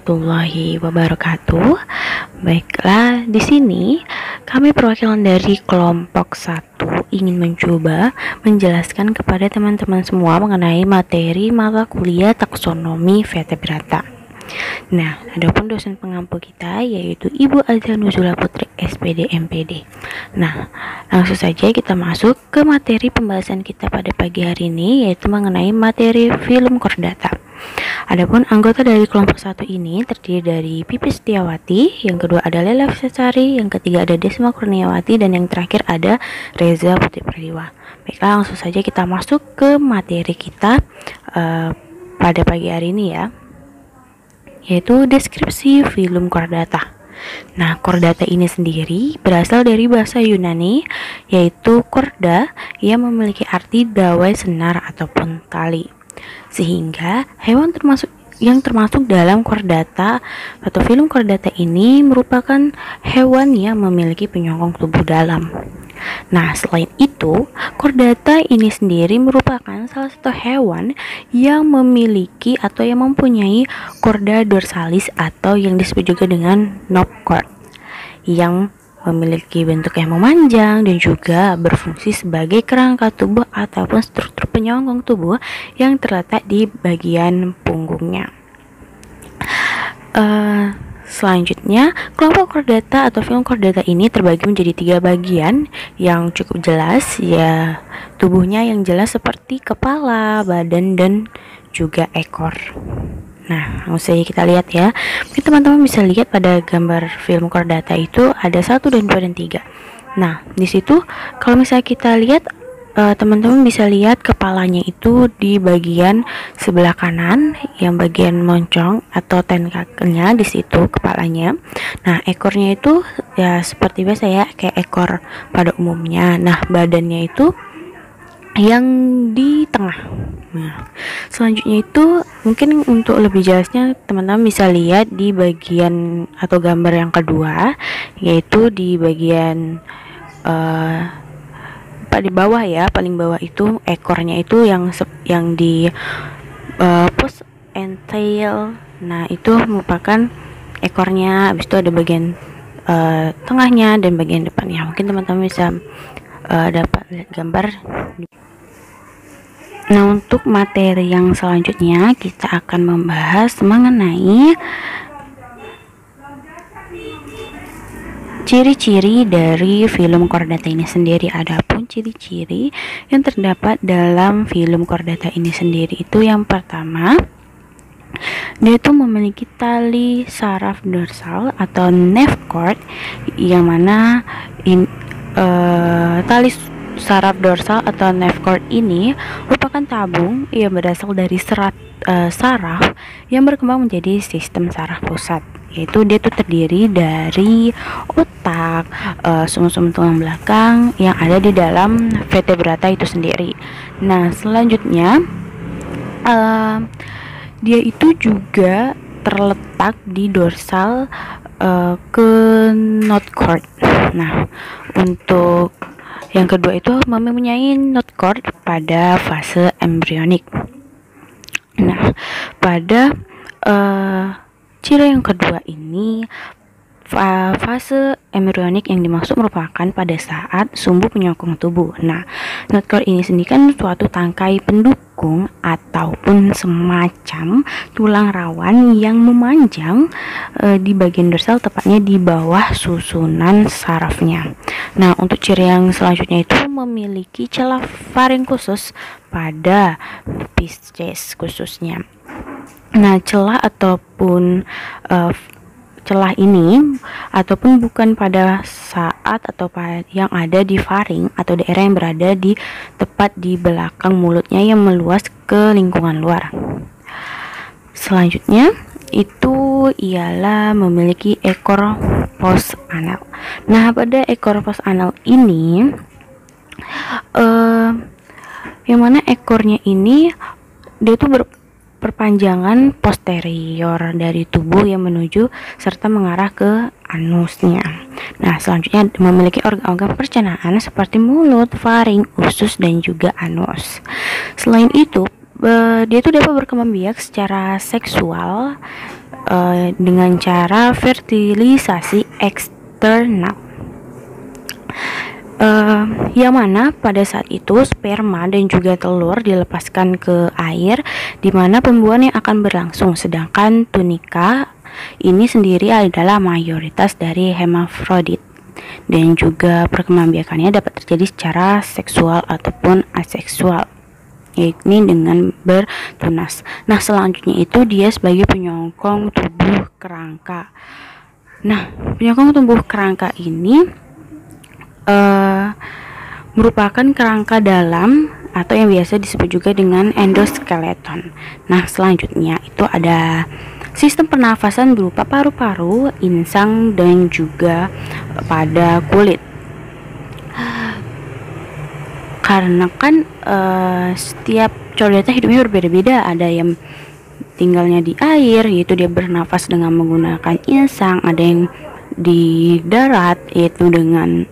warahmatullahi wabarakatuh. Baiklah, di sini kami perwakilan dari kelompok 1 ingin mencoba menjelaskan kepada teman-teman semua mengenai materi mata kuliah taksonomi vertebrata. Nah, adapun dosen pengampu kita yaitu Ibu Azza Nuzula Putri SPD MPD. Nah, langsung saja kita masuk ke materi pembahasan kita pada pagi hari ini, yaitu mengenai materi film kordata. Adapun anggota dari kelompok 1 ini terdiri dari Pipis Setiawati, yang kedua ada Lela Fisasari, yang ketiga ada Desma Kurniawati, dan yang terakhir ada Reza Putri Perliwa. Baiklah, langsung saja kita masuk ke materi kita pada pagi hari ini ya, yaitu deskripsi film kordata. Nah, kordata ini sendiri berasal dari bahasa Yunani, yaitu korda, yang memiliki arti dawai senar ataupun tali. Sehingga hewan yang termasuk dalam kordata atau film kordata ini merupakan hewan yang memiliki penyokong tubuh dalam. Nah, selain itu, kordata ini sendiri merupakan salah satu hewan yang memiliki atau yang mempunyai korda dorsalis atau yang disebut juga dengan notochord, yang memiliki bentuk yang memanjang dan juga berfungsi sebagai kerangka tubuh ataupun struktur penyongkong tubuh yang terletak di bagian punggungnya. Selanjutnya, kelompok kordata atau film kordata ini terbagi menjadi 3 bagian yang cukup jelas ya, tubuhnya yang jelas seperti kepala, badan, dan juga ekor. Nah, langsung saja kita lihat ya. Mungkin teman-teman bisa lihat pada gambar film kordata itu ada 1 dan 2 dan 3. Nah, di situ kalau misalnya kita lihat, teman-teman bisa lihat kepalanya itu di bagian sebelah kanan, yang bagian moncong atau tentakelnya di situ kepalanya. Nah, ekornya itu ya seperti biasa ya, kayak ekor pada umumnya. Nah, badannya itu yang di tengah. Nah, selanjutnya itu mungkin untuk lebih jelasnya teman-teman bisa lihat di bagian atau gambar yang kedua, yaitu di bagian di bawah ya, paling bawah itu ekornya itu yang di push and tail. Nah, itu merupakan ekornya. Habis itu ada bagian tengahnya dan bagian depannya. Mungkin teman-teman bisa dapat lihat gambar. Nah, untuk materi yang selanjutnya kita akan membahas mengenai ciri-ciri dari film kordata ini sendiri. Adapun ciri-ciri yang terdapat dalam film kordata ini sendiri itu yang pertama, dia itu memiliki tali saraf dorsal atau nerve cord, yang mana tali saraf dorsal atau nerve cord ini merupakan tabung yang berasal dari serat saraf yang berkembang menjadi sistem saraf pusat, yaitu dia itu terdiri dari otak, sumsum tulang belakang yang ada di dalam vertebrata itu sendiri. Nah, selanjutnya dia itu juga terletak di dorsal ke notochord. Nah, untuk yang kedua itu mempunyai notochord pada fase embrionik. Nah, pada ciri yang kedua ini, fase embrionik yang dimaksud merupakan pada saat sumbu penyokong tubuh. Nah, notochord ini sendiri kan suatu tangkai pendukung ataupun semacam tulang rawan yang memanjang di bagian dorsal, tepatnya di bawah susunan sarafnya. Nah, untuk ciri yang selanjutnya itu memiliki celah faring khusus pada Pisces khususnya. Nah, celah ataupun celah ini ataupun bukan pada saat atau yang ada di faring atau daerah yang berada di tepat di belakang mulutnya yang meluas ke lingkungan luar. Selanjutnya itu ialah memiliki ekor pos anal. Nah, pada ekor pos anal ini yang mana ekornya ini dia itu perpanjangan posterior dari tubuh yang menuju serta mengarah ke anusnya. Nah, selanjutnya memiliki organ-organ pencernaan seperti mulut, faring, usus, dan juga anus. Selain itu, dia itu dapat berkembang biak secara seksual dengan cara fertilisasi eksternal. Yang mana pada saat itu sperma dan juga telur dilepaskan ke air, di mana pembuahan yang akan berlangsung, sedangkan tunika ini sendiri adalah mayoritas dari hermafrodit, dan juga perkembangbiakannya dapat terjadi secara seksual ataupun aseksual, yakni dengan bertunas. Nah, selanjutnya itu dia sebagai penyokong tubuh kerangka. Nah, penyokong tubuh kerangka ini merupakan kerangka dalam atau yang biasa disebut juga dengan endoskeleton. Nah, selanjutnya itu ada sistem pernafasan berupa paru-paru, insang, dan juga pada kulit. Karena kan setiap chordata hidupnya berbeda-beda, ada yang tinggalnya di air, yaitu dia bernafas dengan menggunakan insang, ada yang di darat, yaitu dengan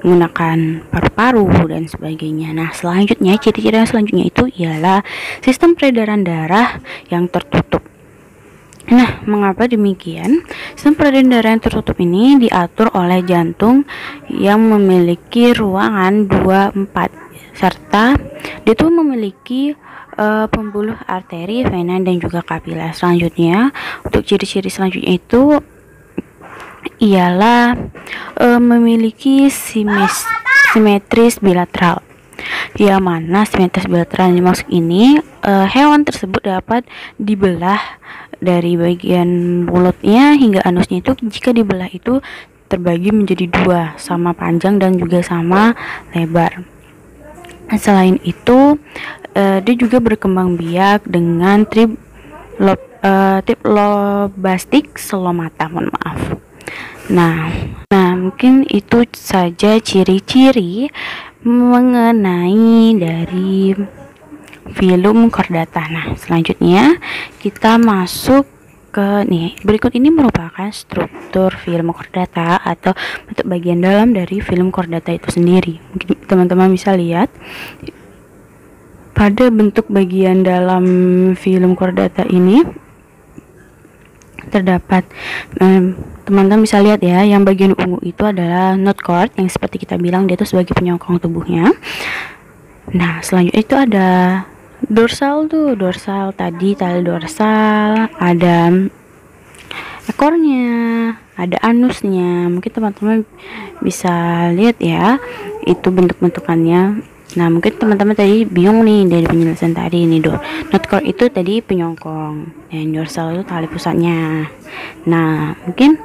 menggunakan paru-paru dan sebagainya. Nah, selanjutnya ciri-ciri yang selanjutnya itu ialah sistem peredaran darah yang tertutup. Nah, mengapa demikian? Sistem peredaran darah yang tertutup ini diatur oleh jantung yang memiliki ruangan 24, serta dia tuh memiliki pembuluh arteri, vena, dan juga kapiler. Selanjutnya, untuk ciri-ciri selanjutnya itu ialah memiliki simetris bilateral. Yang mana simetris bilateral yang dimaksud ini, hewan tersebut dapat dibelah dari bagian mulutnya hingga anusnya itu, jika dibelah itu terbagi menjadi dua, sama panjang dan juga sama lebar. Selain itu, dia juga berkembang biak dengan triploblastik selomata. Mohon maaf. Nah, mungkin itu saja ciri-ciri mengenai dari filum chordata. Nah, selanjutnya kita masuk ke berikut ini merupakan struktur filum chordata atau bentuk bagian dalam dari filum chordata itu sendiri. Mungkin teman-teman bisa lihat pada bentuk bagian dalam filum chordata ini terdapat, teman-teman bisa lihat ya, yang bagian ungu itu adalah note chord yang seperti kita bilang dia itu sebagai penyokong tubuhnya. Nah, selanjutnya itu ada dorsal tadi, tali dorsal, ada ekornya, ada anusnya. Mungkin teman-teman bisa lihat ya, itu bentuk-bentukannya. Nah, mungkin teman-teman tadi bingung nih dari penjelasan tadi nih, note chord itu tadi penyokong dan dorsal itu tali pusatnya. Nah, mungkin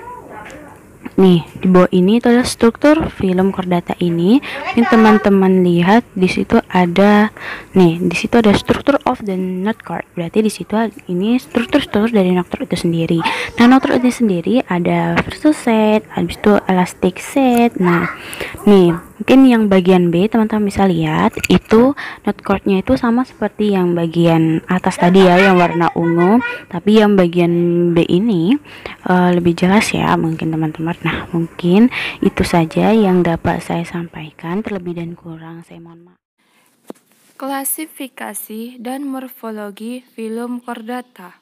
nih di bawah ini itu adalah struktur filum chordata ini. Mungkin teman-teman lihat di situ ada di situ ada struktur of the note chord. Berarti di situ ini struktur dari note chord itu sendiri. Nah, note chord itu sendiri ada versus set, habis itu elastic set. Nah, nih mungkin yang bagian B teman-teman bisa lihat itu note chordnya itu sama seperti yang bagian atas tadi ya, yang warna ungu, tapi yang bagian B ini lebih jelas ya mungkin teman-teman. Nah, mungkin itu saja yang dapat saya sampaikan, terlebih dan kurang saya mohon maaf. Klasifikasi dan morfologi filum chordata.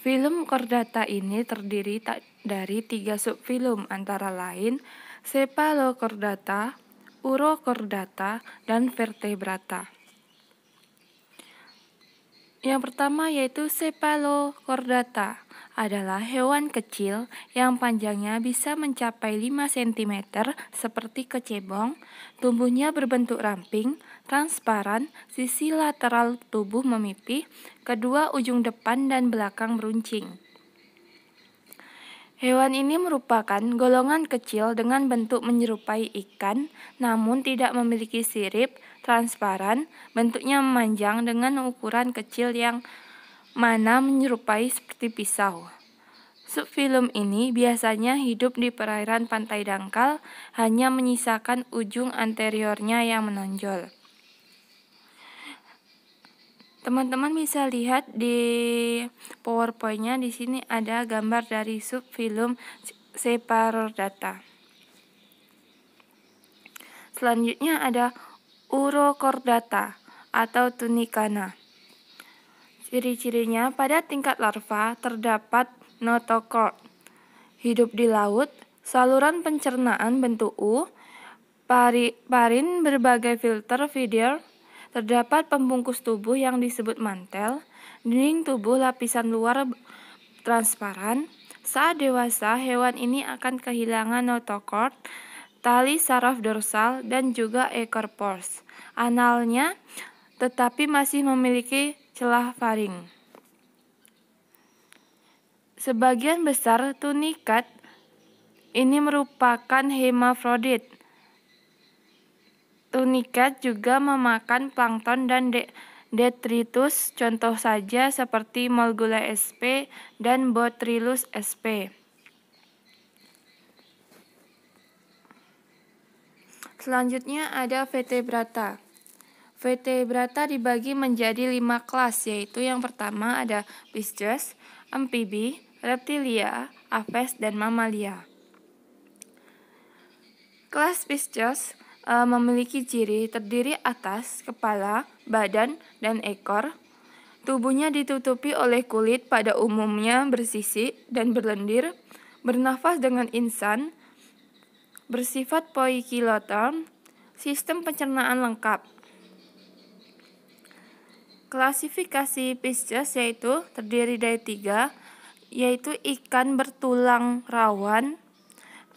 Filum chordata ini terdiri dari 3 subfilum, antara lain cephalochordata, urochordata, dan vertebrata. Yang pertama yaitu cephalochordata, adalah hewan kecil yang panjangnya bisa mencapai 5 cm seperti kecebong, tubuhnya berbentuk ramping, transparan, sisi lateral tubuh memipih, kedua ujung depan dan belakang meruncing. Hewan ini merupakan golongan kecil dengan bentuk menyerupai ikan, namun tidak memiliki sirip, transparan, bentuknya memanjang dengan ukuran kecil yang mana menyerupai seperti pisau. Subfilum ini biasanya hidup di perairan pantai dangkal, hanya menyisakan ujung anteriornya yang menonjol. Teman-teman bisa lihat di PowerPoint-nya, di sini ada gambar dari subfilum Cephalochordata. Selanjutnya ada Urochordata atau tunicana. Ciri-cirinya pada tingkat larva terdapat notochord. Hidup di laut, saluran pencernaan bentuk U, parin berbagai filter feeder, terdapat pembungkus tubuh yang disebut mantel, dinding tubuh lapisan luar transparan. Saat dewasa, hewan ini akan kehilangan notochord, tali saraf dorsal, dan juga ekor pors analnya, tetapi masih memiliki celah faring. Sebagian besar tunikat ini merupakan hermafrodit. Tunikat juga memakan plankton dan detritus, contoh saja seperti Molgula sp dan Botrytis sp. Selanjutnya ada vertebrata. Vertebrata dibagi menjadi 5 kelas, yaitu yang pertama ada pisces, amfibi, reptilia, aves, dan mamalia. Kelas pisces memiliki ciri terdiri atas kepala, badan, dan ekor. Tubuhnya ditutupi oleh kulit, pada umumnya bersisik dan berlendir, bernafas dengan insan, bersifat poikiloton, sistem pencernaan lengkap. Klasifikasi pisces yaitu terdiri dari 3, yaitu ikan bertulang rawan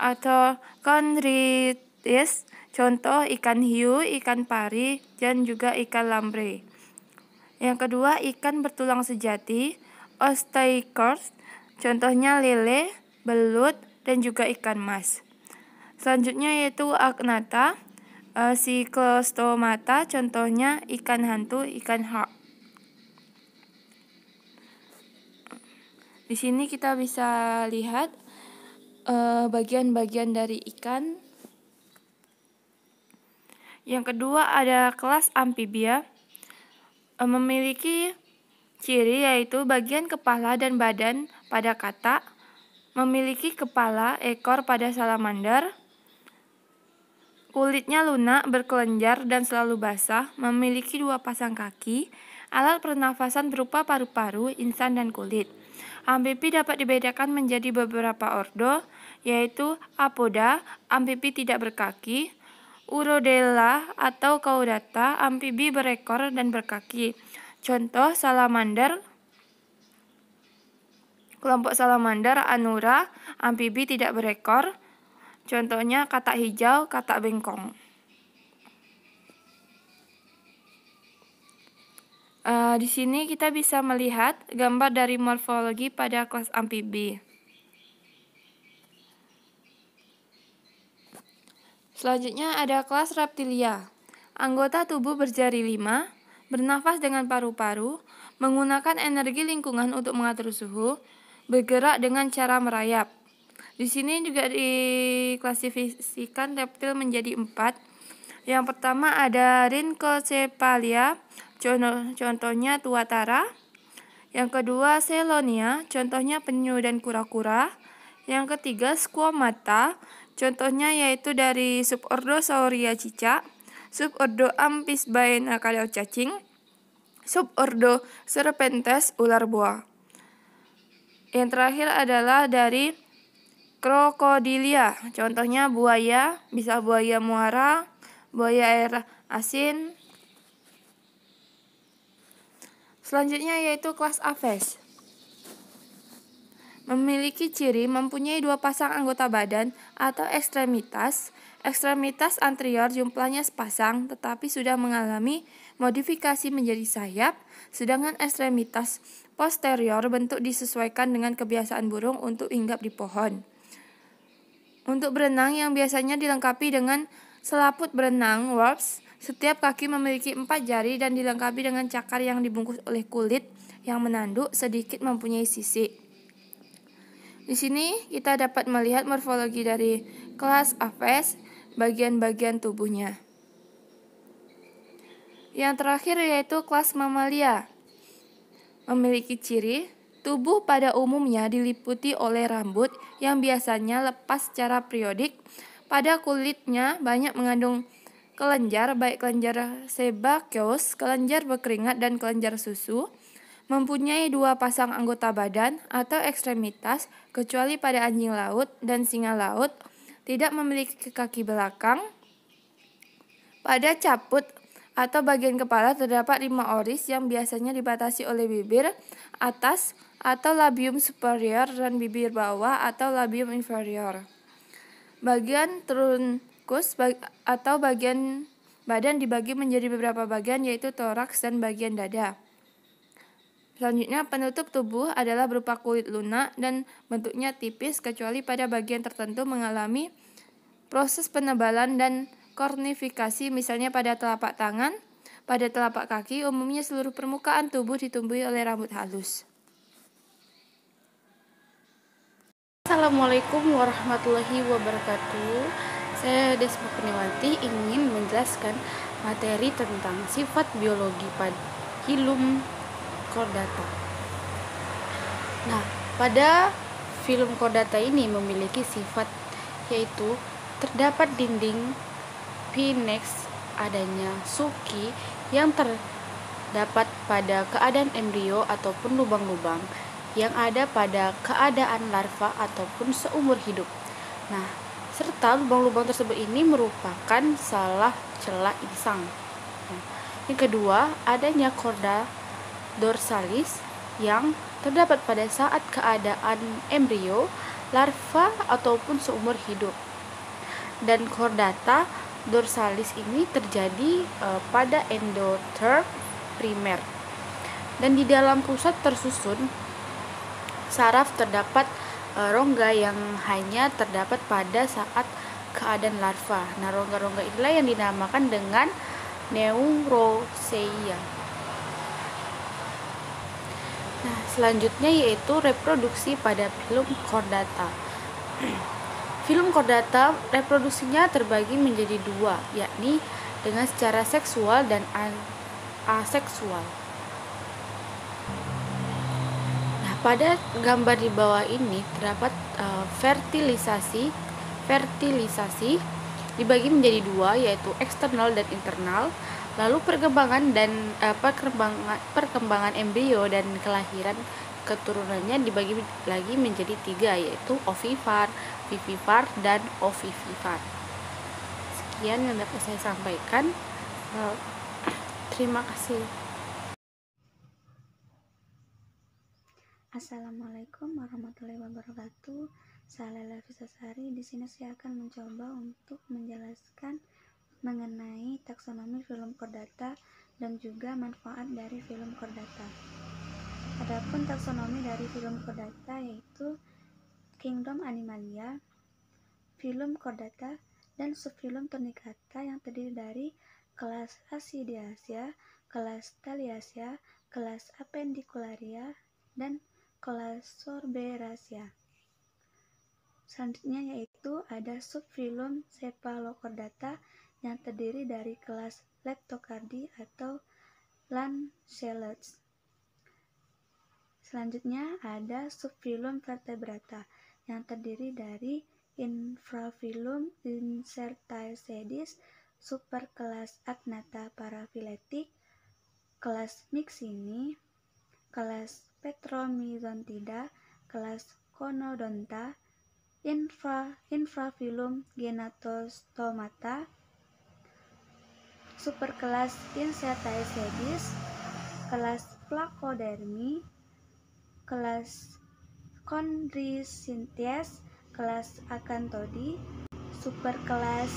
atau chondrites, contoh ikan hiu, ikan pari, dan juga ikan lamprey. Yang kedua, ikan bertulang sejati, osteichthyes, contohnya lele, belut, dan juga ikan mas. Selanjutnya yaitu agnatha, cyclostomata, contohnya ikan hantu, ikan harp. Di sini kita bisa lihat bagian-bagian dari ikan. Yang kedua ada kelas amfibia, memiliki ciri yaitu bagian kepala dan badan pada katak, memiliki kepala, ekor pada salamander, kulitnya lunak, berkelenjar, dan selalu basah, memiliki 2 pasang kaki, alat pernafasan berupa paru-paru, insan, dan kulit. Amfibi dapat dibedakan menjadi beberapa ordo, yaitu apoda, amfibi tidak berkaki, urodela atau caudata, amfibi berekor dan berkaki. Contoh salamander, kelompok salamander anura, amfibi tidak berekor. Contohnya katak hijau, katak bengkong. Di sini kita bisa melihat gambar dari morfologi pada kelas amfibi. Selanjutnya ada kelas reptilia. Anggota tubuh berjari 5, bernafas dengan paru-paru, menggunakan energi lingkungan untuk mengatur suhu, bergerak dengan cara merayap. Di sini juga diklasifikasikan reptil menjadi 4. Yang pertama ada Rhynchocephalia, contohnya tuatara. Yang kedua Chelonia, contohnya penyu dan kura-kura. Yang ketiga Squamata, contohnya yaitu dari subordo Sauria cicak, subordo Amphisbaena kadal cacing, subordo Serpentes ular boa. Yang terakhir adalah dari Crocodilia, contohnya buaya, bisa buaya muara, buaya air asin. Selanjutnya yaitu kelas aves. Memiliki ciri mempunyai 2 pasang anggota badan atau ekstremitas. Ekstremitas anterior jumlahnya sepasang, tetapi sudah mengalami modifikasi menjadi sayap, sedangkan ekstremitas posterior bentuk disesuaikan dengan kebiasaan burung untuk hinggap di pohon. Untuk berenang yang biasanya dilengkapi dengan selaput berenang warps, setiap kaki memiliki 4 jari dan dilengkapi dengan cakar yang dibungkus oleh kulit yang menanduk, sedikit mempunyai sisik. Di sini kita dapat melihat morfologi dari kelas aves, bagian-bagian tubuhnya. Yang terakhir yaitu kelas mamalia. Memiliki ciri tubuh pada umumnya diliputi oleh rambut yang biasanya lepas secara periodik. Pada kulitnya banyak mengandung kelenjar, baik kelenjar sebaceous, kelenjar berkeringat, dan kelenjar susu. Mempunyai dua pasang anggota badan atau ekstremitas, kecuali pada anjing laut dan singa laut, tidak memiliki kaki belakang. Pada caput atau bagian kepala terdapat 5 oris yang biasanya dibatasi oleh bibir atas atau labium superior dan bibir bawah atau labium inferior. Bagian trunkus atau bagian badan dibagi menjadi beberapa bagian, yaitu toraks dan bagian dada. Selanjutnya, penutup tubuh adalah berupa kulit lunak dan bentuknya tipis kecuali pada bagian tertentu mengalami proses penebalan dan kornifikasi, misalnya pada telapak tangan. Pada telapak kaki, umumnya seluruh permukaan tubuh ditumbuhi oleh rambut halus. Assalamualaikum warahmatullahi wabarakatuh. Saya Desma Kurniawati ingin menjelaskan materi tentang sifat biologi pada filum chordata. Nah, pada filum chordata ini memiliki sifat yaitu terdapat dinding pinnex, adanya sulci yang terdapat pada keadaan embrio ataupun lubang-lubang yang ada pada keadaan larva ataupun seumur hidup. Nah, serta lubang-lubang tersebut ini merupakan salah celah insang. Nah, yang kedua, adanya chorda dorsalis yang terdapat pada saat keadaan embrio, larva ataupun seumur hidup. Dan chordata dorsalis ini terjadi pada endoterm primer. Dan di dalam pusat tersusun saraf terdapat rongga yang hanya terdapat pada saat keadaan larva. Nah, rongga-rongga inilah yang dinamakan dengan neuroseia. Nah, selanjutnya yaitu reproduksi pada filum chordata. Filum chordata reproduksinya terbagi menjadi dua, yakni dengan secara seksual dan aseksual. Nah, pada gambar di bawah ini terdapat fertilisasi dibagi menjadi dua, yaitu eksternal dan internal. Lalu perkembangan embrio dan kelahiran keturunannya dibagi lagi menjadi tiga, yaitu ovipar, vivipar, dan ovivipar. Sekian yang dapat saya sampaikan. Terima kasih. Assalamualaikum warahmatullahi wabarakatuh. Saya Lela Fisasari. Di sini saya akan mencoba untuk menjelaskan mengenai taksonomi filum chordata dan juga manfaat dari filum chordata. Adapun taksonomi dari filum chordata yaitu kingdom Animalia, filum chordata, dan subfilum Tonicata yang terdiri dari kelas Ascidiacea, kelas Thaliacea, kelas Appendicularia, dan kelas Sorberacea. Selanjutnya yaitu ada subfilum Cephalochordata yang terdiri dari kelas Leptocardi atau Lancelots. Selanjutnya ada subfilum Vertebrata yang terdiri dari infrafilum Incertaesedis, superkelas Agnatha paraphyletic, kelas Myxini, kelas Petromyzontida, kelas Conodonta, infrafilum Genatostomata, superkelas Incertaesedis, kelas Placodermi, kelas Chondricynties, kelas Acanthodi, superkelas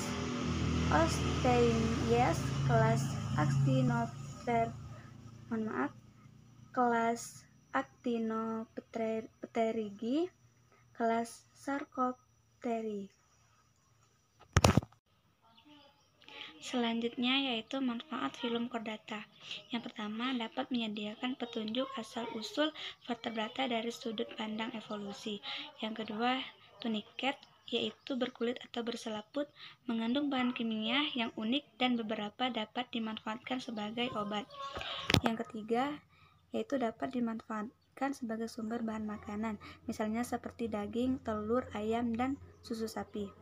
Osteichthyes, kelas kelas Actinopterygii, kelas Sarcopteri. Selanjutnya yaitu manfaat filum chordata. Yang pertama, dapat menyediakan petunjuk asal-usul vertebrata dari sudut pandang evolusi. Yang kedua, tunicate, yaitu berkulit atau berselaput, mengandung bahan kimia yang unik dan beberapa dapat dimanfaatkan sebagai obat. Yang ketiga, yaitu dapat dimanfaatkan sebagai sumber bahan makanan, misalnya seperti daging, telur, ayam, dan susu sapi.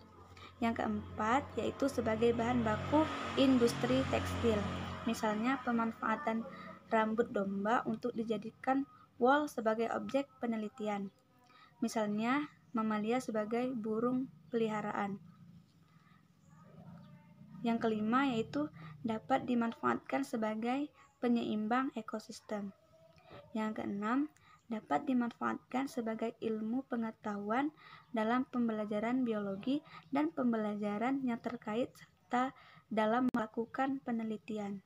Yang keempat, yaitu sebagai bahan baku industri tekstil, misalnya pemanfaatan rambut domba untuk dijadikan wol sebagai objek penelitian. Misalnya, mamalia sebagai burung peliharaan. Yang kelima yaitu dapat dimanfaatkan sebagai penyeimbang ekosistem. Yang keenam, dapat dimanfaatkan sebagai ilmu pengetahuan dalam pembelajaran biologi dan pembelajaran yang terkait serta dalam melakukan penelitian.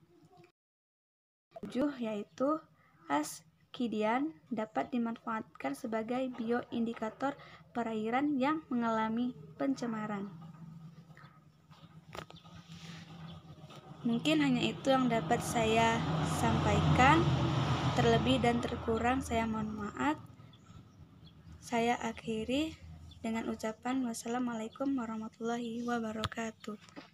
7 yaitu ascidian dapat dimanfaatkan sebagai bioindikator perairan yang mengalami pencemaran. Mungkin hanya itu yang dapat saya sampaikan. Terlebih dan terkurang saya mohon maaf. Saya akhiri dengan ucapan wassalamualaikum warahmatullahi wabarakatuh.